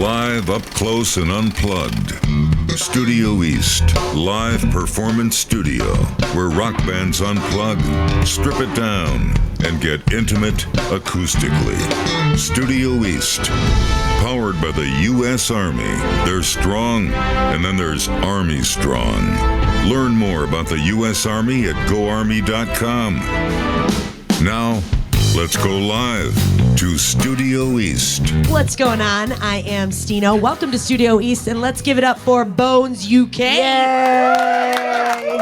Live, up close, and unplugged. Studio East, live performance studio, where rock bands unplug, strip it down, and get intimate acoustically. Studio East, powered by the U.S. Army. There's strong, and then there's Army Strong. Learn more about the U.S. Army at goarmy.com. Now, let's go live to Studio East. What's going on? I am Stino. Welcome to Studio East, and let's give it up for Bones UK. Yay!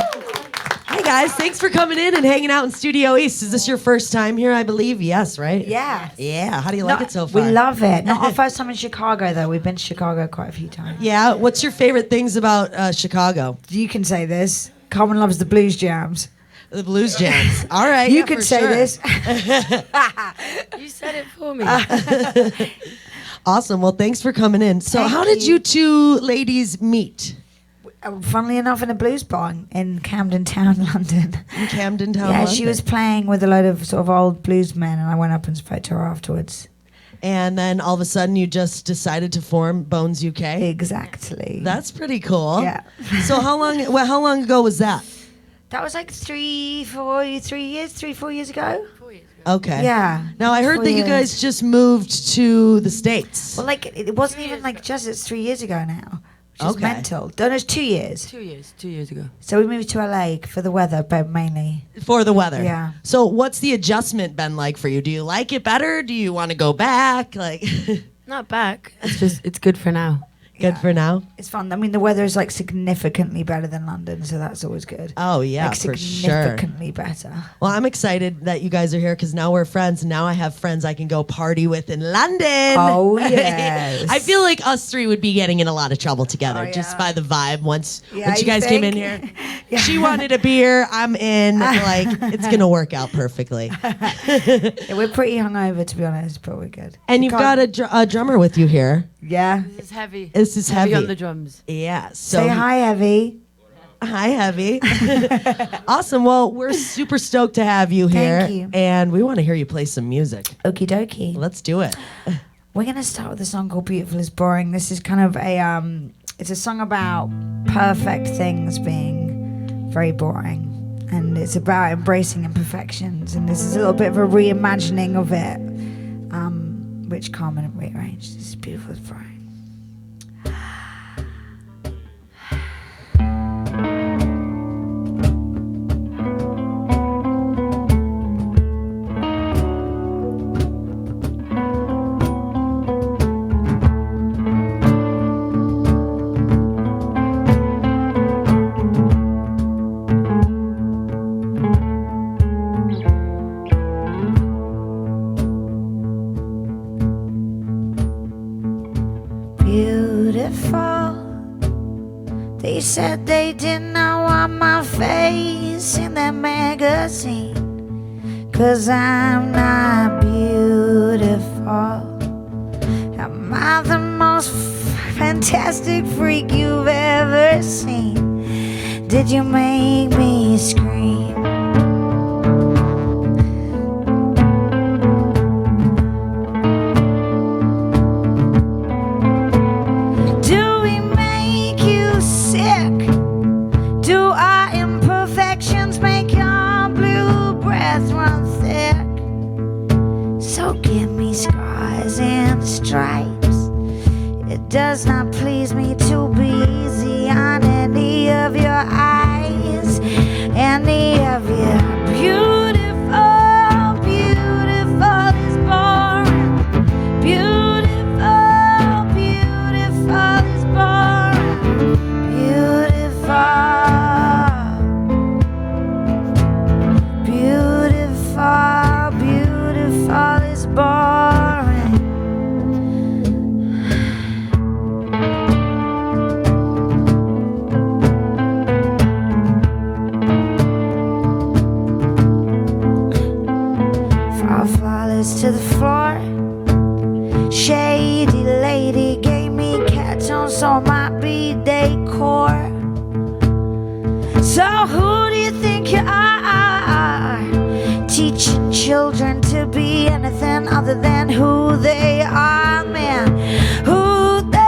Hey guys, thanks for coming in and hanging out in Studio East. Is this your first time here, I believe? Yes, right? Yeah. Yeah. How do you like it so far? We love it. Not our first time in Chicago, though. We've been to Chicago quite a few times. Yeah. What's your favorite things about Chicago? You can say this. Carmen loves the blues jams. The blues jams. All right. You can say this. You said it for me. Awesome. Well, thanks for coming in. So how did you two ladies meet? Funnily enough, in a blues bar in Camden Town, London. In Camden Town, Yeah, London. she was playing with a load of sort of old blues men, and I went up and spoke to her afterwards. And then all of a sudden you just decided to form Bones UK? Exactly. That's pretty cool. Yeah. So how long ago was that? That was like 4 years ago. 4 years ago. Okay. Yeah. Now I heard 4 that you years. guys just moved to the States. Well, like, it wasn't even like just, it's 3 years ago now. Which is Okay. mental. No, it's 2 years. 2 years ago. So we moved to LA for the weather, but mainly. For the weather. Yeah. So what's the adjustment been like for you? Do you like it better? Do you want to go back? Like Not back. It's good for now. good for now? It's fun. I mean, the weather is like significantly better than London, so that's always good. Oh yeah, Like for sure. significantly better. Well, I'm excited that you guys are here because now we're friends. And now I have friends I can go party with in London. Oh, yes. I feel like us three would be getting in a lot of trouble together Oh, just yeah. by the vibe. Once Yeah, you you guys came in think? here, Yeah. she wanted a beer. I'm in. Like it's gonna work out perfectly. Yeah, we're pretty hungover, to be honest, but we're good. And you've got a drummer with you here. Yeah. This is heavy. This is heavy. on the drums. Yeah. So Say hi, Evie. Hi, Heavy. Awesome. Well, we're super stoked to have you here. Thank you. And we want to hear you play some music. Okie dokie. Let's do it. We're going to start with a song called Beautiful is Boring. This is kind of it's a song about perfect things being very boring. And it's about embracing imperfections. And this is a little bit of a reimagining of it, which Carmen rearranged. This is Beautiful is Boring. They said they didn't want my face in that magazine, 'cause I'm not beautiful. Am I the most fantastic freak you've ever seen? Did you make me scream? Do our imperfections make your blue breath run thick? So give me scars and stripes. It does not please me to be easy on any of your eyes, any of your beautiful, beautiful is boring. Beautiful, beautiful is boring. Beautiful. Beautiful, beautiful is boring. Fall flawless to the floor. Shady lady gave me cats on, so might be decor. So who do you think you are? Teaching children to be anything other than who they are, man. Who they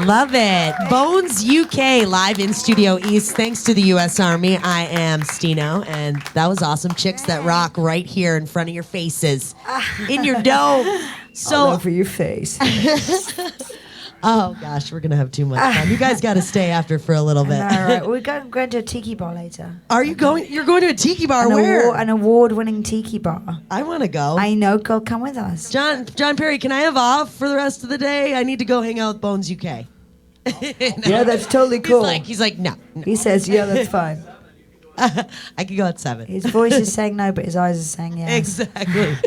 Love it. Bones UK live in Studio East. Thanks to the U.S. Army. I am Stino, and that was awesome. Chicks that rock right here in front of your faces, in your dome. All over your face. Oh gosh, we're gonna have too much fun. You guys got to stay after for a little bit. All right, we're going to a tiki bar later. Are you going? You're going to a tiki bar? Where? An award-winning tiki bar. I want to go. I know. Go, come with us. John Perry, can I have off for the rest of the day? I need to go hang out with Bones UK. Yeah, that's totally cool. He's like, no. He says, yeah, that's fine. I could go at 7. His voice is saying no, but his eyes are saying yes. Exactly.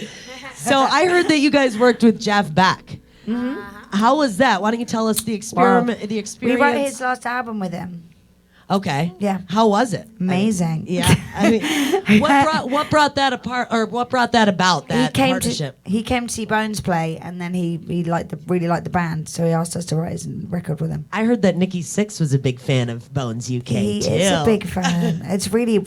So I heard that you guys worked with Jeff Beck. Mm-hmm. How was that? Why don't you tell us the experiment? The experience. We wrote his last album with him. Okay. Yeah. How was it? Amazing. I mean, what brought that apart, or what brought that about? That partnership. He came to see Bones play, and then he really liked the band, so he asked us to write his record with him. I heard that Nikki Sixx was a big fan of Bones UK He too. is a big fan. That's really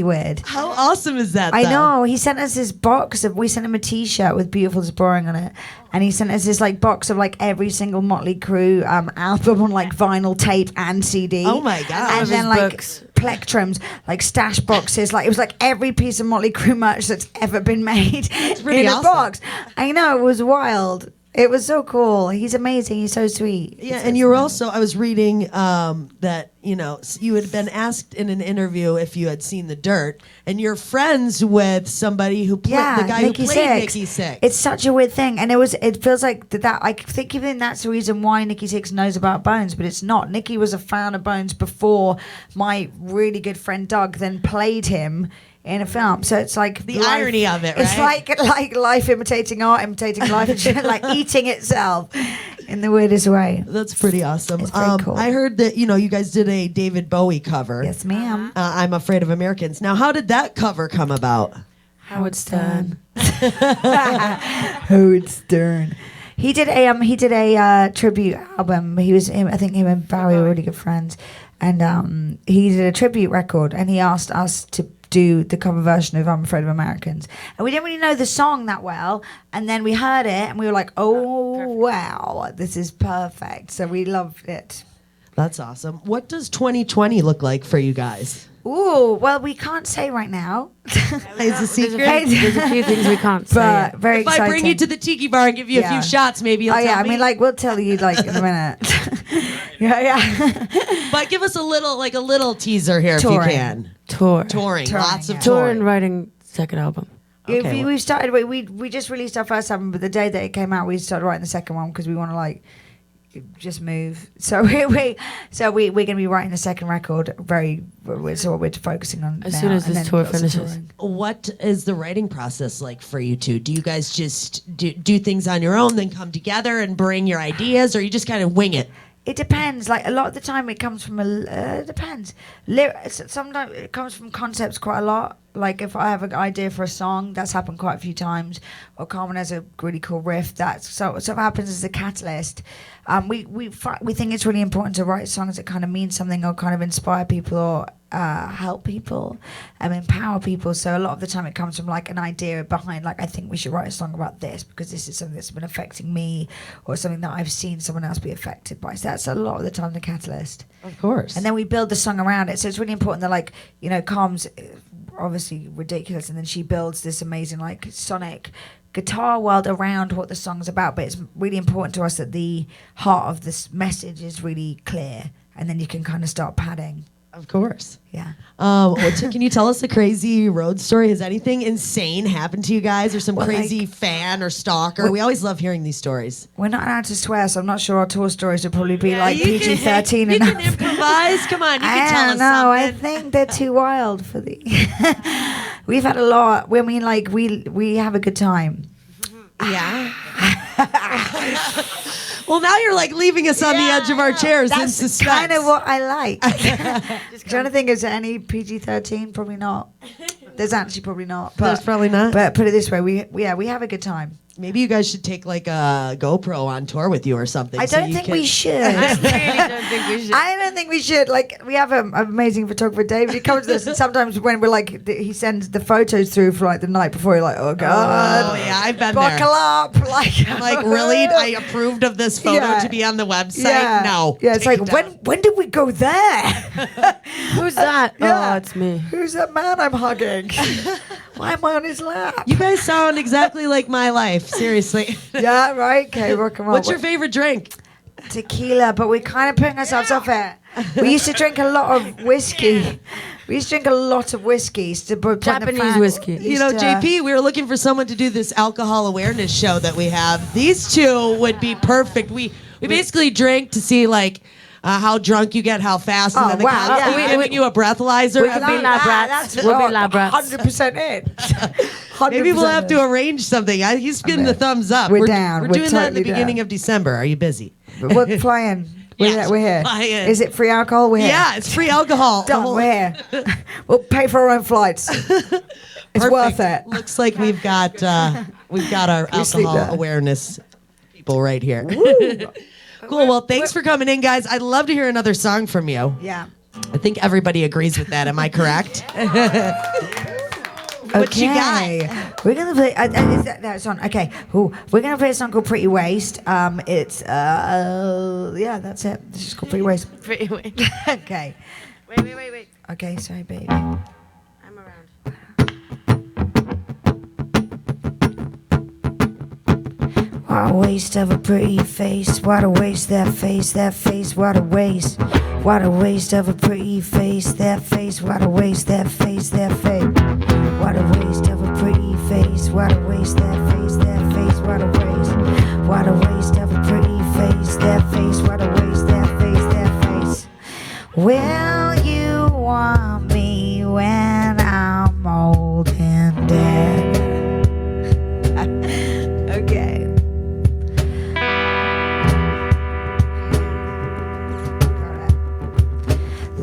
weird. How awesome is that? I though? know. He sent us this box we sent him a T-shirt with "Beautiful Exploring" on it, and he sent us this box of every single Motley Crue album on vinyl tape and CD. Oh my god! And then plectrums, stash boxes, it was every piece of Motley Crue merch that's ever been made in a box. I know, it was wild. It was so cool. He's amazing. He's so sweet. Yeah, and you were also, I was reading that, you had been asked in an interview if you had seen The Dirt, and you're friends with somebody who played, the guy Nikki who played Sixx. Nikki Sixx. It's such a weird thing, and it feels like that. I think even that's the reason why Nikki Sixx knows about Bones, but it's not. Nikki was a fan of Bones before my really good friend Doug then played him in a film. So it's the irony of it, right? It's like life imitating art, imitating life, and eating itself in the weirdest way. That's pretty awesome. It's very cool. I heard that, you guys did a David Bowie cover. Yes, ma'am. I'm Afraid of Americans. Now, how did that cover come about? Howard Stern. Howard Stern. He did a tribute album. I think him and Barry were really good friends, and he did a tribute record, and he asked us to do the cover version of I'm Afraid of Americans. And we didn't really know the song that well. And then we heard it and we were like, oh, wow, this is perfect. So we loved it. That's awesome. What does 2020 look like for you guys? Ooh, well, we can't say right now. It's a secret. There's a few things we can't say. But very If exciting. I bring you to the tiki bar and give you a few shots, maybe you'll tell me. We'll tell you in a minute. yeah. But give us a little teaser here Touring. if you can. Touring. Lots of yeah. Tour touring. and writing second album. Okay, we started. We just released our first album, but the day that it came out, we started writing the second one because we want to just move. So we're gonna be writing the second record. So what we're focusing on As now, soon as and this then tour lots of finishes. touring. What is the writing process like for you two? Do you guys just do things on your own, then come together and bring your ideas, or you just kind of wing it? It depends. A lot of the time, it comes from it depends. Sometimes it comes from concepts quite a lot. If I have an idea for a song, that's happened quite a few times. Or Carmen has a really cool riff. So it happens as a catalyst. We think it's really important to write songs that kind of mean something or kind of inspire people or help people and empower people. So a lot of the time it comes from an idea behind I think we should write a song about this because this is something that's been affecting me or something that I've seen someone else be affected by. So that's a lot of the time the catalyst. Of course. And then we build the song around it. So it's really important that Calm's obviously ridiculous, and then she builds this amazing sonic guitar world around what the song's about. But it's really important to us that the heart of this message is really clear, and then you can kind of start padding. Of course. Yeah. Can you tell us a crazy road story? Has anything insane happened to you guys, or some crazy fan or stalker? We always love hearing these stories. We're not allowed to swear, so I'm not sure our tour stories would probably be You PG-13 can, enough. You can improvise. Come on, you can tell us No, I something. think they're too wild for the. We've had a lot. We have a good time. Yeah. Well, now you're leaving us on the edge of our chairs in That's suspense. kind of what I like. Trying to think, is there any PG-13? Probably not. There's actually probably not. But, There's probably not. But put it this way, we have a good time. Maybe you guys should take like a GoPro on tour with you or something. I so don't you think can- we should. I really don't think we should. I don't think we should. Like, we have an amazing photographer, David. He comes to us, and sometimes when we're like, he sends the photos through for like the night before. You're like, oh god, Oh yeah, I've been buckle there. up. Like, I'm like, really? I approved of this photo Yeah. to be on the website? yeah, No. yeah. It's Take like, it down. when did we go there? Who's that? Yeah. Oh, it's me. Who's that man I'm hugging? Why am I on his lap? You guys sound exactly like my life. Seriously. Yeah, right. Okay, rock and roll. What's your favorite drink? Tequila, but we're kind of putting ourselves off it. We used to drink a lot of whiskey. We used to drink a lot of whiskeys to put Japanese whiskey. You know, JP, we were looking for someone to do this alcohol awareness show that we have. These two would be perfect. We basically drink to see like how drunk you get, how fast, and Oh, then the wow, cops yeah. keep giving you a breathalyzer. We could be lab rats. We'll be lab rats. 100% in. 100% Maybe we'll have to in. arrange something. He's giving the thumbs up. We're down. We're We're doing that in the totally beginning down. of December. Are you busy? We're flying. Yes, We're here. fly in. Is it free alcohol? We're here. Yeah, it's free alcohol. The Done. whole- We're here. We'll pay for our own flights. It's Perfect. worth it. Looks like we've got our We sleep alcohol there. awareness people right here. Cool. Well, thanks for coming in, guys. I'd love to hear another song from you. Yeah. I think everybody agrees with that. Am I correct? What you got? We're gonna play. Is that song? Okay. Ooh, we're gonna play a song called "Pretty Waste." It's yeah, that's it. It's just called "Pretty Waste." Pretty weird. Okay. Wait. Okay. Sorry, baby. I'm around. What a waste of a pretty face. What a waste, that face, what a waste. What a waste of a pretty face, that face, what a waste, that face, What a waste of a pretty face, what a waste, that face, what a waste. What a waste of a pretty face, that face, what a waste, that face. Will you want me when I'm old and dead? Okay.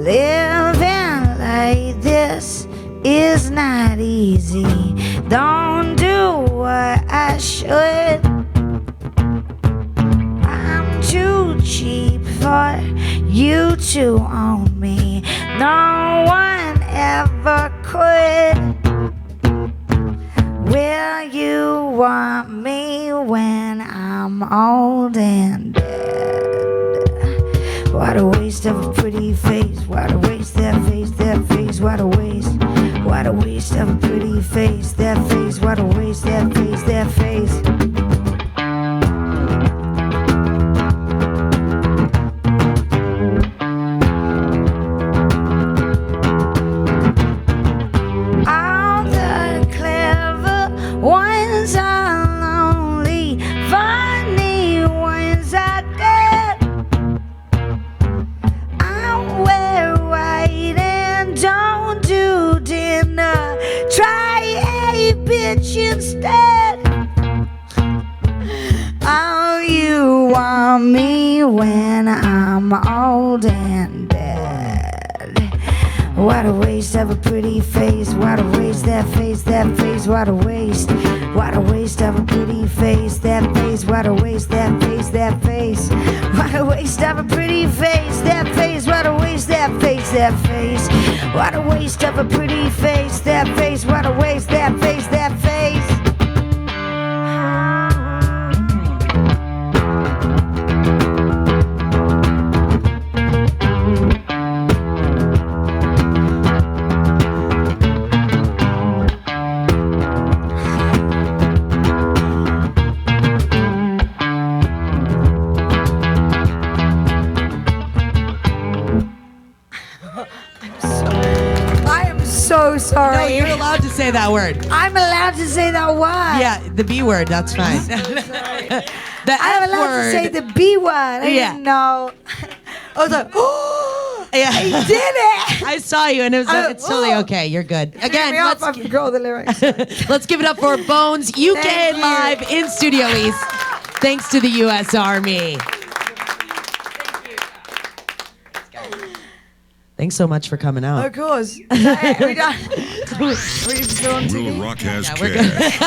Living like this is not easy. Don't do what I should. I'm too cheap for you to own me. No one ever could. Will you want me when I'm old and dead? What a waste of a pretty face. What a waste, that face, what a waste. What a waste of a pretty face, that face, what a waste, that face. All the clever ones are lonely, funny ones are dead. I wear white and don't do dinner. Try a bitch instead. Oh, you want me when I'm old and dead. What a waste of a pretty face. What a waste, that face, what a waste. What a waste of a pretty face, that face, what a waste, that face. What a waste of a pretty face, that face, what a waste, that face. What a waste of a pretty face, that face, what a waste, that face. I am so sorry. No, you're allowed to say that word. I'm allowed to say that word. Yeah, the B word. That's fine. The I'm F allowed word. to say the B word. I Yeah. didn't know. I was like, oh, Yeah. I did it. I saw you, and it's totally Whoa. okay. You're good. Again, Me off, let's I forgot all the lyrics. let's give it up for Bones UK Thank you. live in Studio East. Thanks to the U.S. Army. Thanks so much for coming out. Of course. Are we done? Are we still on TV? Will Rock has Yeah, we're good. cash.